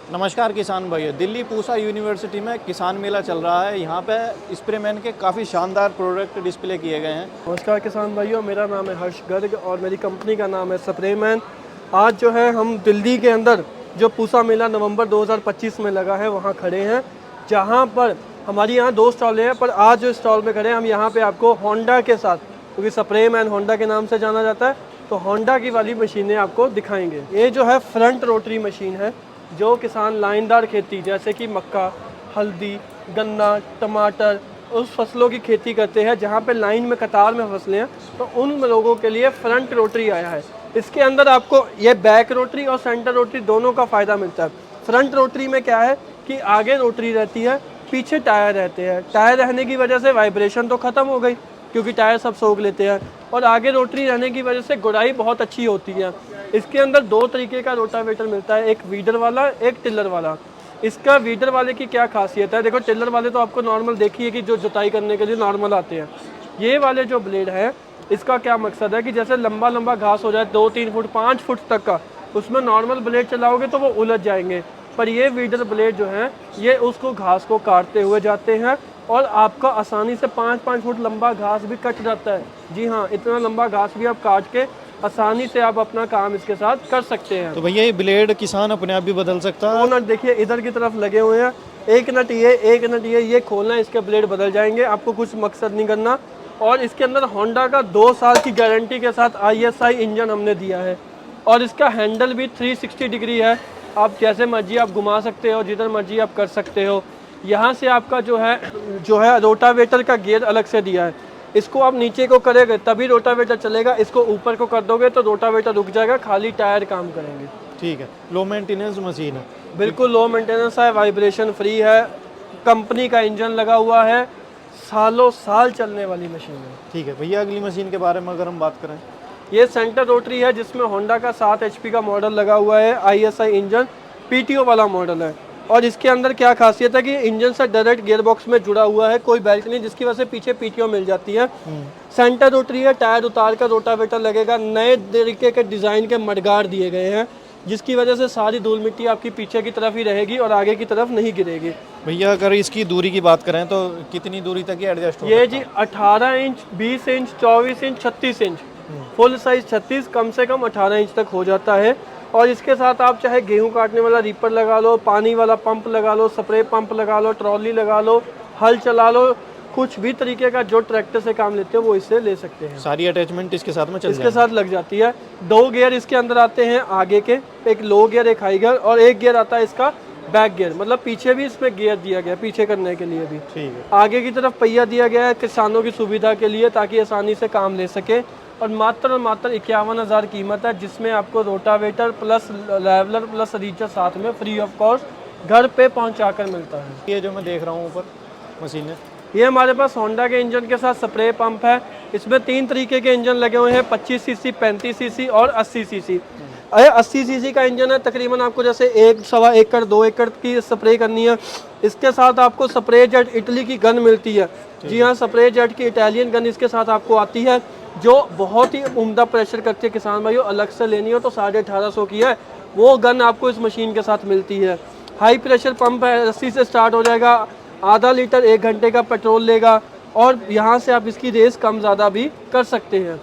नमस्कार किसान भाइयों, दिल्ली पूसा यूनिवर्सिटी में किसान मेला चल रहा है। यहाँ पे स्प्रेमैन के काफ़ी शानदार प्रोडक्ट डिस्प्ले किए गए हैं। नमस्कार किसान भाइयों, मेरा नाम है हर्ष गर्ग और मेरी कंपनी का नाम है स्प्रेमैन। आज जो है हम दिल्ली के अंदर जो पूसा मेला नवंबर 2025 में लगा है वहाँ खड़े हैं, जहाँ पर हमारी यहाँ 2 स्टॉल हैं। पर आज जो स्टॉल में खड़े हैं हम यहाँ पे आपको होंडा के साथ, क्योंकि स्प्रेमैन होंडा के नाम से जाना जाता है, तो होंडा की वाली मशीनें आपको दिखाएंगे। ये जो है फ्रंट रोटरी मशीन है, जो किसान लाइनदार खेती जैसे कि मक्का, हल्दी, गन्ना, टमाटर, उस फसलों की खेती करते हैं जहाँ पे लाइन में कतार में फसलें हैं, तो उन लोगों के लिए फ्रंट रोटरी आया है। इसके अंदर आपको ये बैक रोटरी और सेंटर रोटरी दोनों का फ़ायदा मिलता है। फ्रंट रोटरी में क्या है कि आगे रोटरी रहती है, पीछे टायर रहते हैं। टायर रहने की वजह से वाइब्रेशन तो ख़त्म हो गई, क्योंकि टायर सब सोख लेते हैं, और आगे रोटरी रहने की वजह से गुड़ाई बहुत अच्छी होती है। इसके अंदर 2 तरीके का रोटावेटर मिलता है, एक वीडर वाला, एक टिलर वाला। इसका वीडर वाले की क्या खासियत है, देखो टिलर वाले तो आपको नॉर्मल देखिए कि जो जुताई करने के लिए नॉर्मल आते हैं। ये वाले जो ब्लेड है, इसका क्या मकसद है कि जैसे लंबा लंबा घास हो जाए 2-3 फुट 5 फुट तक का, उसमें नॉर्मल ब्लेड चलाओगे तो वो उलझ जाएंगे। पर ये वीडर ब्लेड जो है, ये उसको घास को काटते हुए जाते हैं और आपका आसानी से 5-5 फुट लंबा घास भी कट जाता है। जी हाँ, इतना लंबा घास भी आप काट के आसानी से आप अपना काम इसके साथ कर सकते हैं। तो भैया ये ब्लेड किसान अपने आप भी बदल सकता है? 2 नट देखिए इधर की तरफ लगे हुए हैं, एक नट ये, एक नट ये खोलना है, इसके ब्लेड बदल जाएंगे, आपको कुछ मकसद नहीं करना। और इसके अंदर होंडा का 2 साल की गारंटी के साथ ISI इंजन हमने दिया है, और इसका हैंडल भी 360 डिग्री है। आप जैसे मर्जी आप घुमा सकते हो, जिधर मर्जी आप कर सकते हो। यहाँ से आपका जो है रोटावेटर का गियर अलग से दिया है। इसको आप नीचे को करेंगे तभी रोटावेटर चलेगा, इसको ऊपर को कर दोगे तो रोटावेटर रुक जाएगा, खाली टायर काम करेंगे। ठीक है, लो मेंटेनेंस मशीन है। बिल्कुल लो मेंटेनेंस है, वाइब्रेशन फ्री है, कंपनी का इंजन लगा हुआ है, सालों साल चलने वाली मशीन है। ठीक है भैया, अगली मशीन के बारे में अगर हम बात करें, ये सेंटर रोटरी है, जिसमें होंडा का 7 HP का मॉडल लगा हुआ है, ISI इंजन PTO वाला मॉडल है। और इसके अंदर क्या खासियत है कि इंजन से डायरेक्ट गियर बॉक्स में जुड़ा हुआ है, कोई बेल्ट नहीं, जिसकी वजह से पीछे PTO मिल जाती है। सेंटर रोटरी है, टायर उतार कर रोटावेटर लगेगा, नए तरीके के डिज़ाइन के मडगार्ड दिए गए हैं, जिसकी वजह से सारी धूल मिट्टी आपकी पीछे की तरफ ही रहेगी और आगे की तरफ नहीं गिरेगी। भैया अगर इसकी दूरी की बात करें तो कितनी दूरी तक ये एडजस्ट हो? ये जी 18 inch, 20 inch, 24 inch, 36 inch, full size 36, कम से कम 18 इंच तक हो जाता है। और इसके साथ आप चाहे गेहूं काटने वाला रीपर लगा लो, पानी वाला पंप लगा लो, स्प्रे पंप लगा लो, ट्रॉली लगा लो, हल चला लो, कुछ भी तरीके का जो ट्रैक्टर से काम लेते हो वो इससे ले सकते हैं। सारी अटैचमेंट इसके साथ में इसके साथ लग जाती है। 2 गियर इसके अंदर आते हैं आगे के, एक लो गियर एक हाई गियर, और एक गियर आता है इसका बैक गियर, मतलब पीछे भी इसमें गियर दिया गया है, पीछे करने के लिए भी। ठीक है। आगे की तरफ पहिया दिया गया है किसानों की सुविधा के लिए, ताकि आसानी से काम ले सके। और मात्र 51,000 कीमत है, जिसमें आपको rotavator plus leveller plus richer साथ में फ्री ऑफ कॉस्ट घर पे पहुंचा कर मिलता है। ये जो मैं देख रहा हूँ ऊपर मशीन है, ये हमारे पास होंडा के इंजन के साथ स्प्रे पंप है। इसमें 3 तरीके के इंजन लगे हुए हैं, 25 सीसी, 35 सीसी और 80 सीसी। 80 सीसी का इंजन है, तकरीबन आपको जैसे 1-1.25 एकड़ 2 एकड़ की स्प्रे करनी है। इसके साथ आपको स्प्रे जेट इटली की गन मिलती है। जी हाँ, स्प्रे जेट की इटालियन गन इसके साथ आपको आती है, जो बहुत ही उम्दा प्रेशर करती है। किसान भाइयों, अलग से लेनी हो तो 1850 की है, वो गन आपको इस मशीन के साथ मिलती है। हाई प्रेशर पंप है, 80 से स्टार्ट हो जाएगा, आधा लीटर 1 घंटे का पेट्रोल लेगा, और यहाँ से आप इसकी रेस कम ज़्यादा भी कर सकते हैं।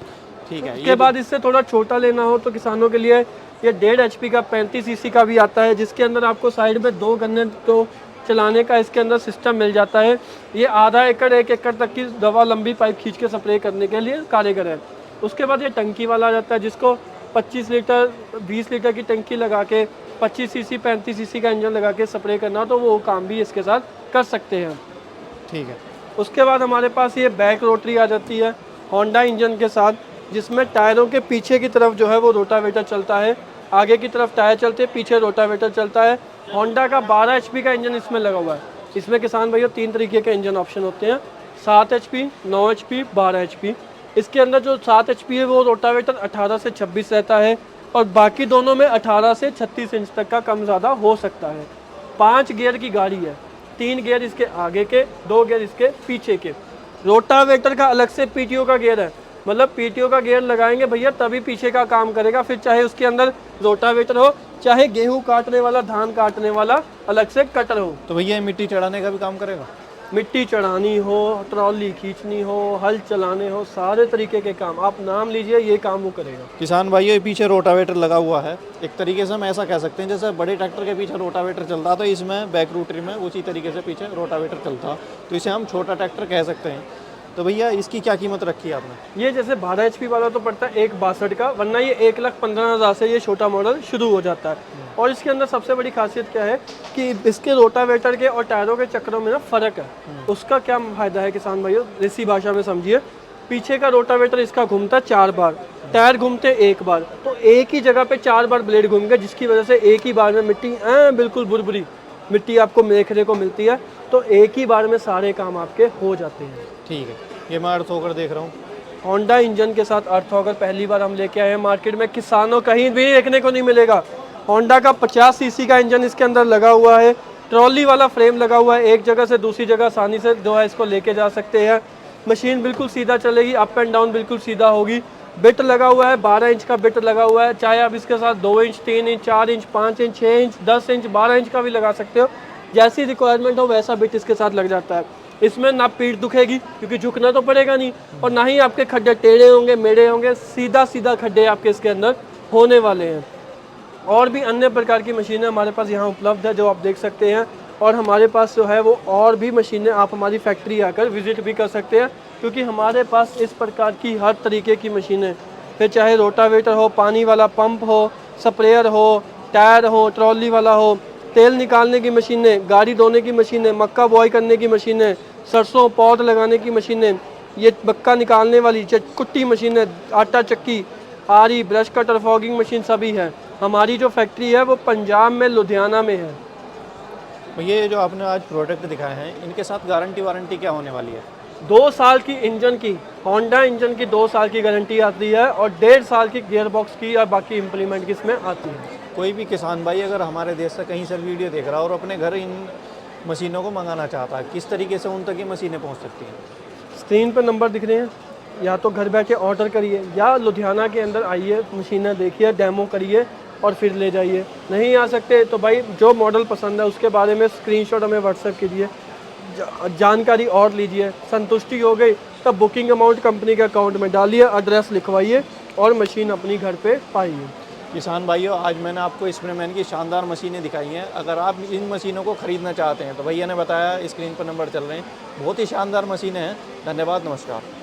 ठीक है। इसके बाद इससे थोड़ा छोटा लेना हो तो किसानों के लिए ये 1.5 HP का 35 सीसी का भी आता है, जिसके अंदर आपको साइड में 2 गन्ने तो चलाने का इसके अंदर सिस्टम मिल जाता है। ये आधा एकड़ 1 एकड़ तक की दवा लंबी पाइप खींच के स्प्रे करने के लिए कारगर है। उसके बाद ये टंकी वाला आ जाता है, जिसको 25 लीटर 20 लीटर की टंकी लगा के 25 सीसी 35 सीसी का इंजन लगा के स्प्रे करना, तो वो काम भी इसके साथ कर सकते हैं। ठीक है। उसके बाद हमारे पास ये बैक रोटरी आ जाती है होंडा इंजन के साथ, जिसमें टायरों के पीछे की तरफ जो है वो रोटावेटर चलता है, आगे की तरफ टायर चलते हैं, पीछे रोटावेटर चलता है। होंडा का 12 HP का इंजन इसमें लगा हुआ है। इसमें किसान भैया 3 तरीके के इंजन ऑप्शन होते हैं, 7 HP, 9 HP, 12 HP। इसके अंदर जो 7 HP है वो रोटावेटर 18 से 26 रहता है, और बाकी दोनों में 18 से 36 इंच तक का कम ज़्यादा हो सकता है। 5 गियर की गाड़ी है, 3 गियर इसके आगे के, 2 गियर इसके पीछे के। रोटावेटर का अलग से PTO का गियर है, मतलब पीटीओ का गियर लगाएंगे भैया तभी पीछे का काम करेगा। फिर चाहे उसके अंदर रोटावेटर हो, चाहे गेहूं काटने वाला, धान काटने वाला अलग से कटर हो। तो भैया ये मिट्टी चढ़ाने का भी काम करेगा? मिट्टी चढ़ानी हो, ट्रॉली खींचनी हो, हल चलाने हो, सारे तरीके के काम आप नाम लीजिए, ये काम वो करेगा। किसान भाइयों ये पीछे रोटावेटर लगा हुआ है, एक तरीके से हम ऐसा कह सकते हैं जैसे बड़े ट्रैक्टर के पीछे रोटावेटर चलता तो इसमें बैक रूटरी में उसी तरीके से पीछे रोटावेटर चलता, तो इसे हम छोटा ट्रैक्टर कह सकते हैं। तो भैया इसकी क्या कीमत रखी है आपने? ये जैसे 12 HP वाला तो पड़ता है 1,62 का, वरना ये 1,15,000 से ये छोटा मॉडल शुरू हो जाता है। और इसके अंदर सबसे बड़ी खासियत क्या है कि इसके रोटावेटर के और टायरों के चक्रों में ना फ़र्क है। उसका क्या फ़ायदा है किसान भाइयों, देसी भाषा में समझिए। पीछे का रोटावेटर इसका घूमता 4 बार, टायर घूमते 1 बार, तो एक ही जगह पे 4 बार ब्लेड घूमेंगे, जिसकी वजह से एक ही बार में मिट्टी बिल्कुल बुरबुरी मिट्टी आपको देखने को मिलती है। तो एक ही बार में सारे काम आपके हो जाते हैं। ठीक है, ये मैं अर्थ होकर देख रहा हूँ। होंडा इंजन के साथ अर्थ होकर पहली बार हम लेके आए हैं मार्केट में, किसानों कहीं भी देखने को नहीं मिलेगा। होंडा का 50 सीसी का इंजन इसके अंदर लगा हुआ है, ट्रॉली वाला फ्रेम लगा हुआ है, एक जगह से दूसरी जगह आसानी से जो है इसको लेके जा सकते हैं। मशीन बिल्कुल सीधा चलेगी, अप एंड डाउन बिल्कुल सीधा होगी। बिट लगा हुआ है, 12 इंच का बिट लगा हुआ है, चाहे आप इसके साथ 2 inch, 3 inch, 4 inch, 5 inch, 6 inch, 10 inch, 12 inch का भी लगा सकते हो। जैसी रिक्वायरमेंट हो वैसा बिट इसके साथ लग जाता है। इसमें ना पीठ दुखेगी क्योंकि झुकना तो पड़ेगा नहीं, और ना ही आपके खड्डे टेढ़े होंगे मेढ़े होंगे, सीधा सीधा खड्डे आपके इसके अंदर होने वाले हैं। और भी अन्य प्रकार की मशीनें हमारे पास यहाँ उपलब्ध है जो आप देख सकते हैं। और हमारे पास जो है वो और भी मशीनें आप हमारी फैक्ट्री आकर विजिट भी कर सकते हैं, क्योंकि हमारे पास इस प्रकार की हर तरीके की मशीनें, फिर चाहे रोटावेटर हो, पानी वाला पंप हो, स्प्रेयर हो, टायर हो, ट्रॉली वाला हो, तेल निकालने की मशीनें, गाड़ी धोने की मशीनें, मक्का बॉय करने की मशीनें, सरसों पौध लगाने की मशीनें, ये मक्का निकालने वाली कुट्टी मशीनें, आटा चक्की, आरी, ब्रश कटर, फॉगिंग मशीन सभी है। हमारी जो फैक्ट्री है वो पंजाब में लुधियाना में है। ये जो आपने आज प्रोडक्ट दिखाए हैं इनके साथ गारंटी वारंटी क्या होने वाली है? 2 साल की इंजन की, होंडा इंजन की 2 साल की गारंटी आती है, और 1.5 साल की गियर बॉक्स की और बाकी इम्प्लीमेंट की इसमें आती है। कोई भी किसान भाई अगर हमारे देश से कहीं से वीडियो देख रहा है और अपने घर इन मशीनों को मंगाना चाहता है, किस तरीके से उन तक ये मशीनें पहुंच सकती हैं? स्क्रीन पर नंबर दिख रहे हैं, या तो घर बैठे ऑर्डर करिए या लुधियाना के अंदर आइए, मशीनें देखिए, डेमो करिए और फिर ले जाइए। नहीं आ सकते तो भाई जो मॉडल पसंद है उसके बारे में स्क्रीनशॉट हमें व्हाट्सएप कीजिए, जानकारी और लीजिए। संतुष्टि हो गई तब बुकिंग अमाउंट कंपनी के अकाउंट में डालिए, एड्रेस लिखवाइए और मशीन अपनी घर पे पाइए। किसान भाइयों आज मैंने आपको स्प्रेमैन की शानदार मशीनें दिखाई हैं। अगर आप इन मशीनों को ख़रीदना चाहते हैं तो भैया ने बताया स्क्रीन पर नंबर चल रहे हैं, बहुत ही शानदार मशीनें हैं। धन्यवाद, नमस्कार।